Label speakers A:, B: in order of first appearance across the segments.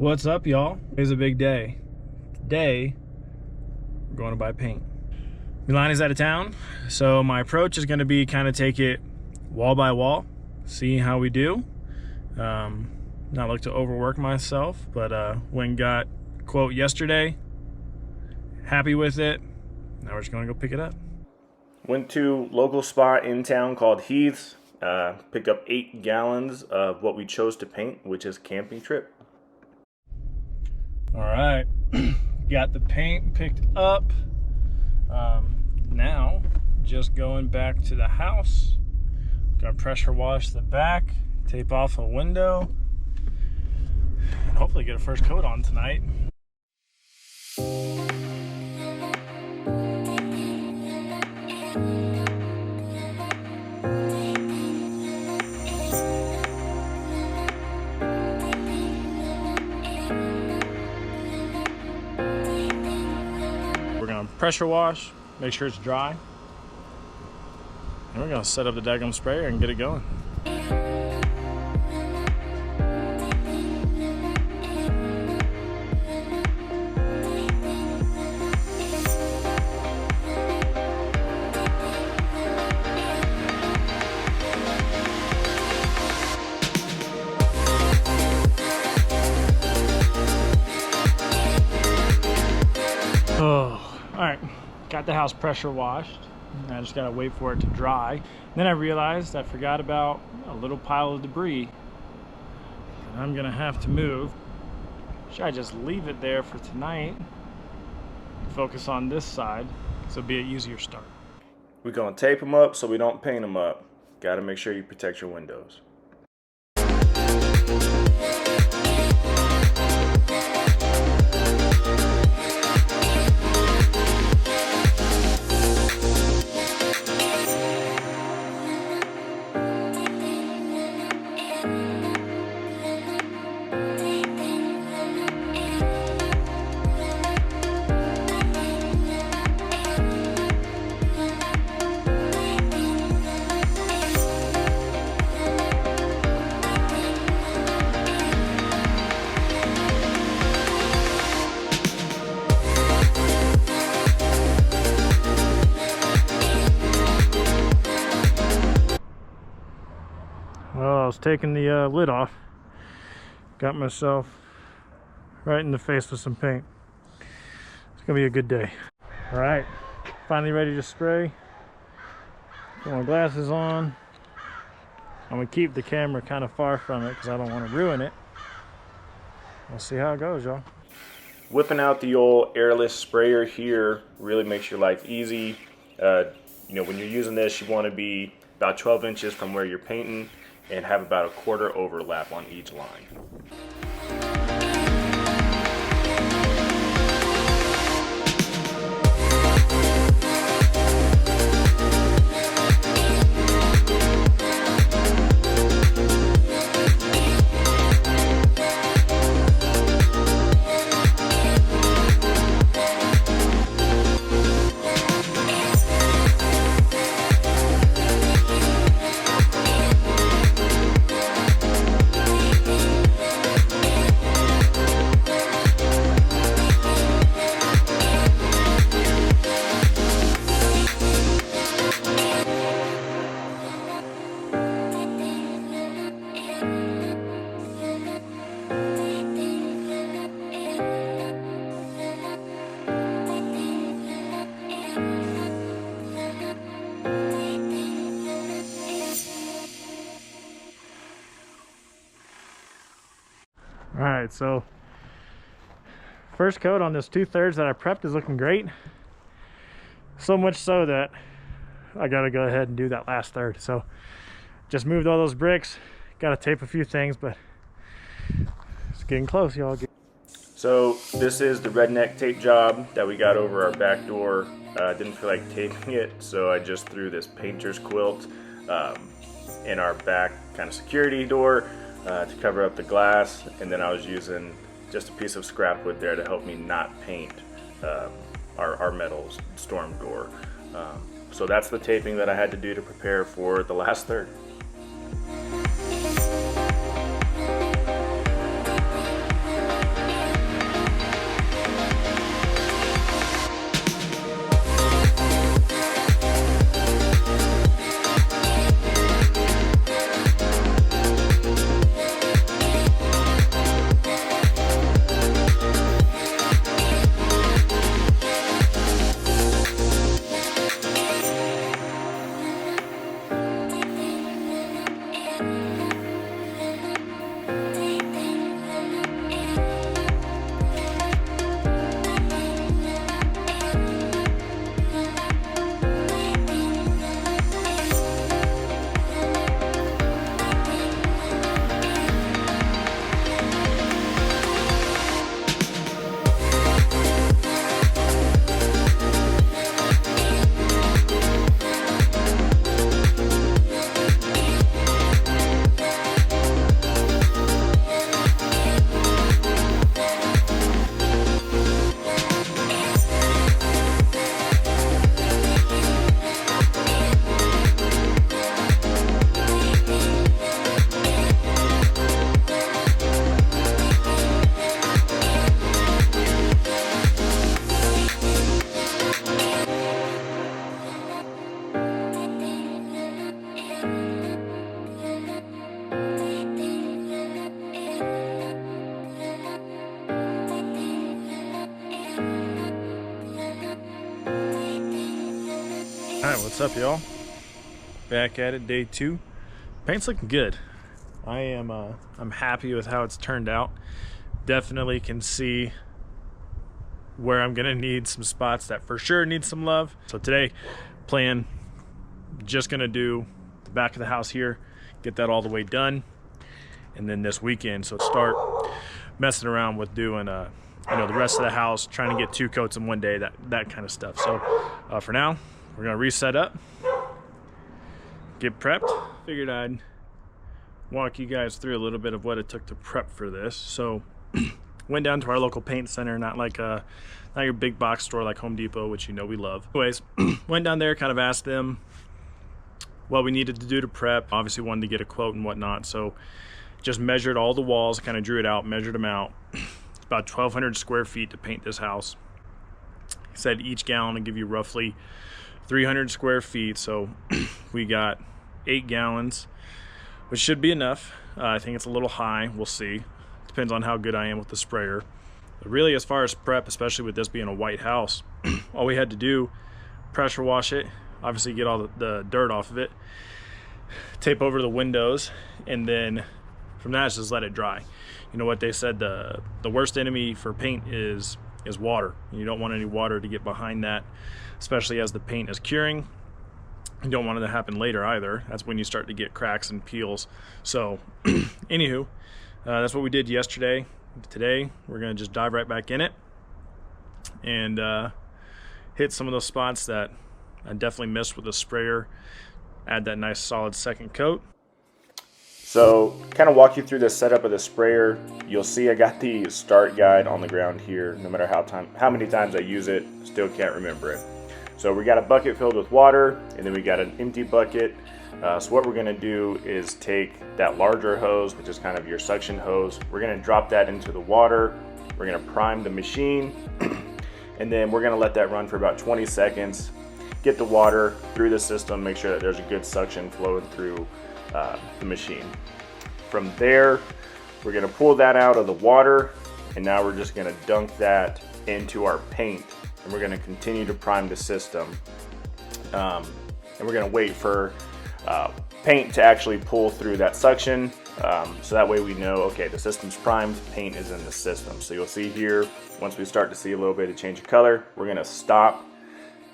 A: What's up, y'all? It's a big day. Today, we're going to buy paint. Milani's out of town, so my approach is going to be kind of take it wall by wall, see how we do. Not look to overwork myself, but went and got a quote yesterday. Happy with it. Now we're just going to go pick it up. Went to local spot in town called Heath's. Picked up 8 gallons of what we chose to paint, which is camping trip. All right, got the paint picked up. Now, just going back to the house. Gonna pressure wash the back, tape off a window, and hopefully get a first coat on tonight. We're gonna pressure wash, make sure it's dry, and we're gonna set up the daggum sprayer and get it going. Oh, all right, got the house pressure washed. I just gotta wait for it to dry. Then I realized I forgot about a little pile of debris that I'm gonna have to move. Should I just leave it there for tonight and focus on this side, so it'll be an easier start. We're gonna tape them up so we don't paint them up. Gotta make sure you protect your windows. Well, I was taking the lid off. Got myself right in the face with some paint. It's gonna be a good day. All right, finally ready to spray. Put my glasses on. I'm gonna keep the camera kind of far from it because I don't want to ruin it. We'll see how it goes, y'all. Whipping out the old airless sprayer here really makes your life easy. You know, when you're using this, you want to be about 12 inches from where you're painting and have about a quarter overlap on each line. All right, so first coat on this 2/3 that I prepped is looking great. So much so that I gotta go ahead and do that last third. So just moved all those bricks, gotta tape a few things, but it's getting close, y'all. So this is the redneck tape job that we got over our back door. Didn't feel like taping it, so I just threw this painter's quilt in our back kind of security door to cover up the glass, and then I was using just a piece of scrap wood there to help me not paint our metal storm door. So that's the taping that I had to do to prepare for the last third. What's up, y'all? Back at it, day 2. Paint's looking good. I'm happy with how it's turned out. Definitely can see where I'm gonna need some spots that for sure need some love. So today, plan, just gonna do the back of the house here, get that all the way done, and then this weekend, so start messing around with doing the rest of the house, trying to get 2 coats in one day, that kind of stuff. So for now, we're gonna reset up, get prepped. Figured I'd walk you guys through a little bit of what it took to prep for this. So went down to our local paint center, not your big box store like Home Depot, which we love. Anyways, went down there, kind of asked them what we needed to do to prep. Obviously wanted to get a quote and whatnot, so just measured all the walls, kind of drew it out, measured them out. It's about 1,200 square feet to paint this house. He said each gallon will give you roughly 300 square feet, so we got 8 gallons, which should be enough. I think it's a little high, we'll see. Depends on how good I am with the sprayer. But really, as far as prep, especially with this being a white house, all we had to do, pressure wash it, obviously get all the dirt off of it, tape over the windows, and then from that, just let it dry. You know what they said, the worst enemy for paint is water. You don't want any water to get behind that, especially as the paint is curing. You don't want it to happen later either. That's when you start to get cracks and peels. So anywho, that's what we did yesterday. Today we're gonna just dive right back in it and hit some of those spots that I definitely missed with the sprayer, add that nice solid second coat.
B: So kind of walk you through the setup of the sprayer. You'll see I got the start guide on the ground here. No matter how many times I use it, still can't remember it. So we got a bucket filled with water, and then we got an empty bucket. So what we're gonna do is take that larger hose, which is kind of your suction hose. We're gonna drop that into the water. We're gonna prime the machine, and then we're gonna let that run for about 20 seconds. Get the water through the system, make sure that there's a good suction flowing through the machine. From there, we're gonna pull that out of the water, and now we're just gonna dunk that into our paint, and we're gonna continue to prime the system. And we're gonna wait for paint to actually pull through that suction, so that way we know, okay, the system's primed, paint is in the system. So you'll see here, once we start to see a little bit of change of color, we're gonna stop.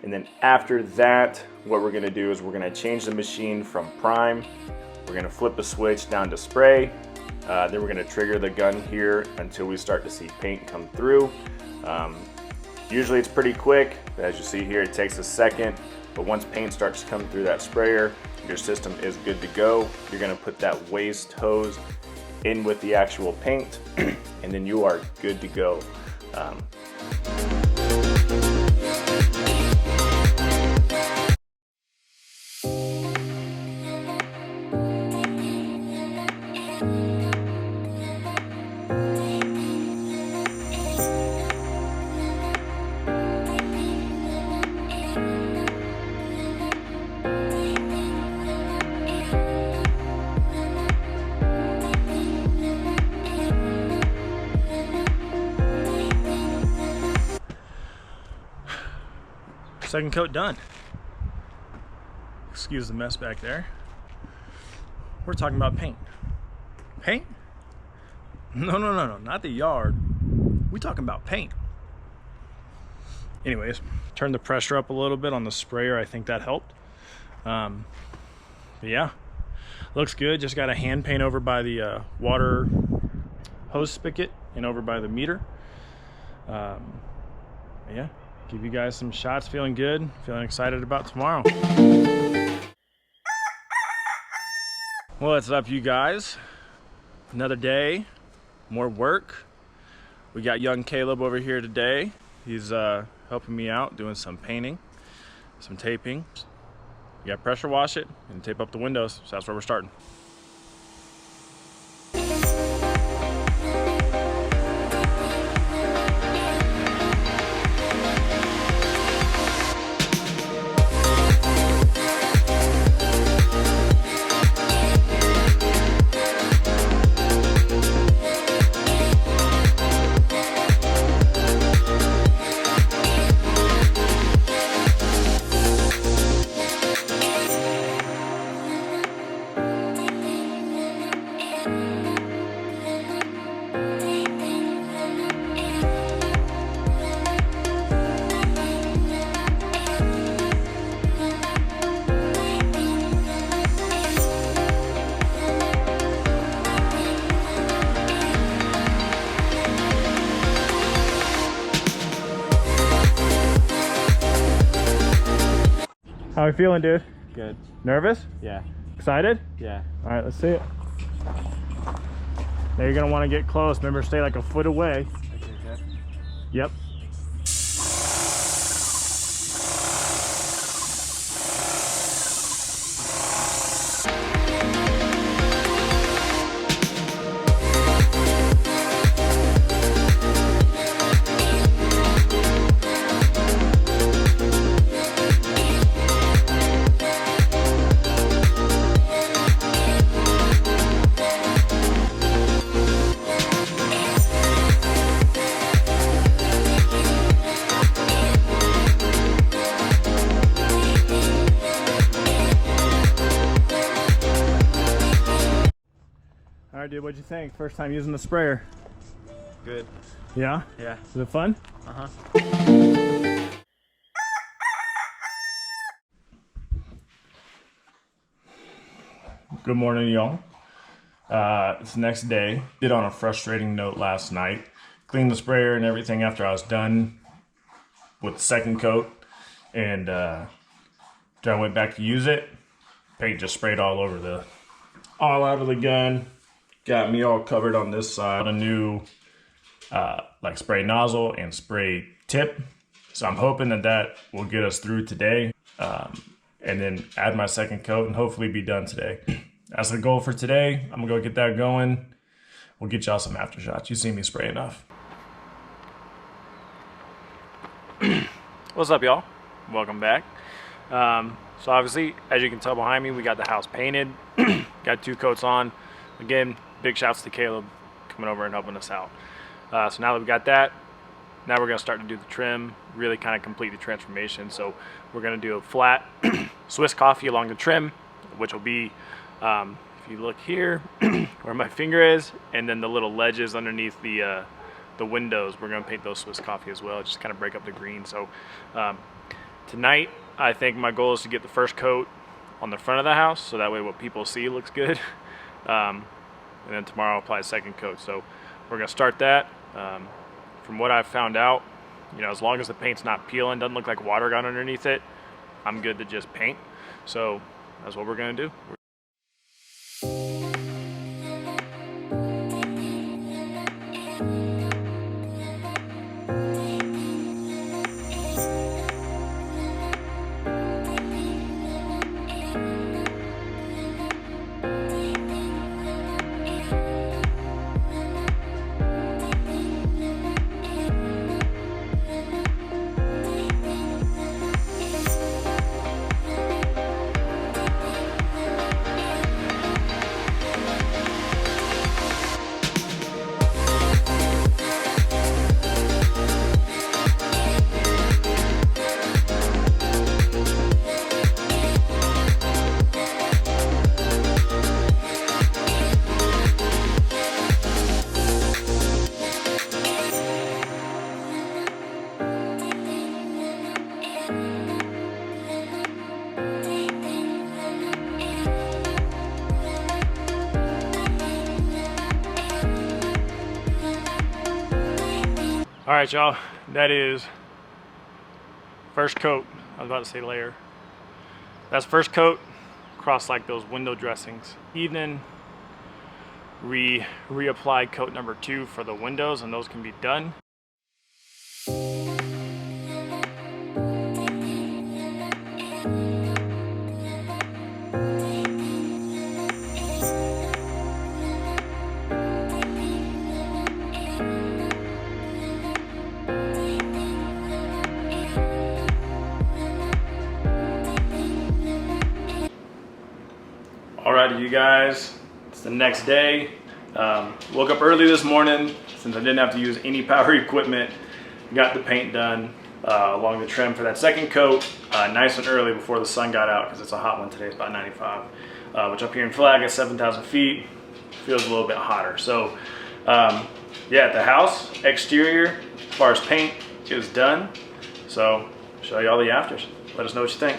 B: And then after that, what we're gonna do is we're gonna change the machine from prime. We're gonna flip a switch down to spray. Then we're gonna trigger the gun here until we start to see paint come through. Usually it's pretty quick. As you see here, it takes a second. But once paint starts to come through that sprayer, your system is good to go. You're gonna put that waste hose in with the actual paint, and then you are good to go.
A: Second coat done. Excuse the mess back there. We're talking about paint. Paint? No, not the yard. We're talking about paint. Anyways, turn the pressure up a little bit on the sprayer. I think that helped. But yeah, looks good. Just got a hand paint over by the water hose spigot and over by the meter. Yeah, give you guys some shots. Feeling good, feeling excited about tomorrow. What's up, you guys? Another day, more work. We got young Caleb over here today. He's helping me out doing some painting, some taping. We got pressure wash it and tape up the windows, so that's where we're starting. How we feeling, dude?
C: Good.
A: Nervous?
C: Yeah.
A: Excited?
C: Yeah.
A: All right, let's see it. Now you're gonna want to get close. Remember, stay like a foot away.
C: Okay.
A: Yep. All right, dude, what'd you think? First time using the sprayer?
C: Good.
A: Yeah?
C: Yeah.
A: Was it fun?
C: Uh-huh.
B: Good morning, y'all. It's the next day. Did on a frustrating note last night. Cleaned the sprayer and everything after I was done with the second coat. And I went back to use it. Paint just sprayed all out of the gun. Got me all covered on this side. A new like spray nozzle and spray tip. So I'm hoping that will get us through today. And then add my second coat and hopefully be done today. That's the goal for today. I'm gonna go get that going. We'll get y'all some after shots. You see me spray enough.
A: What's up, y'all? Welcome back. So obviously, as you can tell behind me, we got the house painted. Got 2 coats on. Again, big shouts to Caleb coming over and helping us out. So now that we got that, now we're gonna start to do the trim, really kind of complete the transformation. So we're gonna do a flat Swiss coffee along the trim, which will be, if you look here, where my finger is, and then the little ledges underneath the windows, we're gonna paint those Swiss coffee as well, just kind of break up the green. So tonight, I think my goal is to get the first coat on the front of the house, so that way what people see looks good. And then tomorrow I'll apply a second coat. So we're gonna start that. From what I've found out, you know, as long as the paint's not peeling, doesn't look like water got underneath it, I'm good to just paint. So that's what we're gonna do. All right, y'all, that is first coat. I was about to say layer. That's first coat across like those window dressings. Evening, reapply coat number 2 for the windows, and those can be done. Alrighty, you guys, it's the next day. Woke up early this morning since I didn't have to use any power equipment. Got the paint done along the trim for that second coat nice and early before the sun got out, because it's a hot one today. It's about 95, which up here in Flag at 7,000 feet feels a little bit hotter. So yeah, the house exterior as far as paint is done. So show you all the afters. Let us know what you think.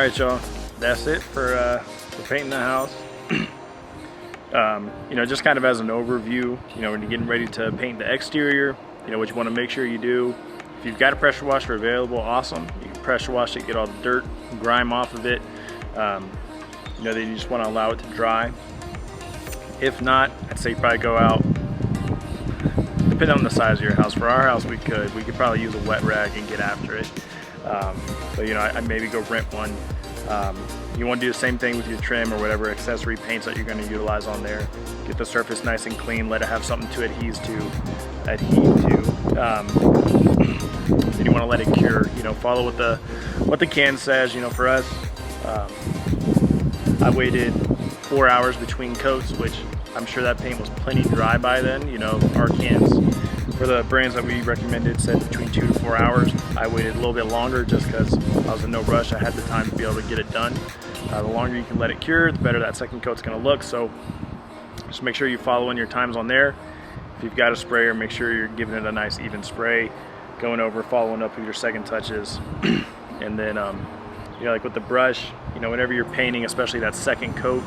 A: right, y'all, that's it for painting the house. You know, just kind of as an overview, you know, when you're getting ready to paint the exterior, you know, what you want to make sure you do. If you've got a pressure washer available, awesome. You can pressure wash it, get all the dirt and grime off of it. You know, then you just want to allow it to dry. If not, I'd say probably go out, depending on the size of your house. For our house, we could probably use a wet rag and get after it. But you know, I'd maybe go rent one. You want to do the same thing with your trim or whatever accessory paints that you're going to utilize on there. Get the surface nice and clean, let it have something to adhere to. Then you want to let it cure. You know, follow what the can says. You know, for us, I waited 4 hours between coats, which I'm sure that paint was plenty dry by then. You know, our cans for the brands that we recommended said between 2 to 4 hours. I waited a little bit longer just because I was in no rush. I had the time to be able to get it done. The longer you can let it cure, the better that second coat's going to look. So just make sure you follow in your times on there. If you've got a sprayer, make sure you're giving it a nice even spray, going over, following up with your second touches. And then, you know, like with the brush, you know, whenever you're painting, especially that second coat,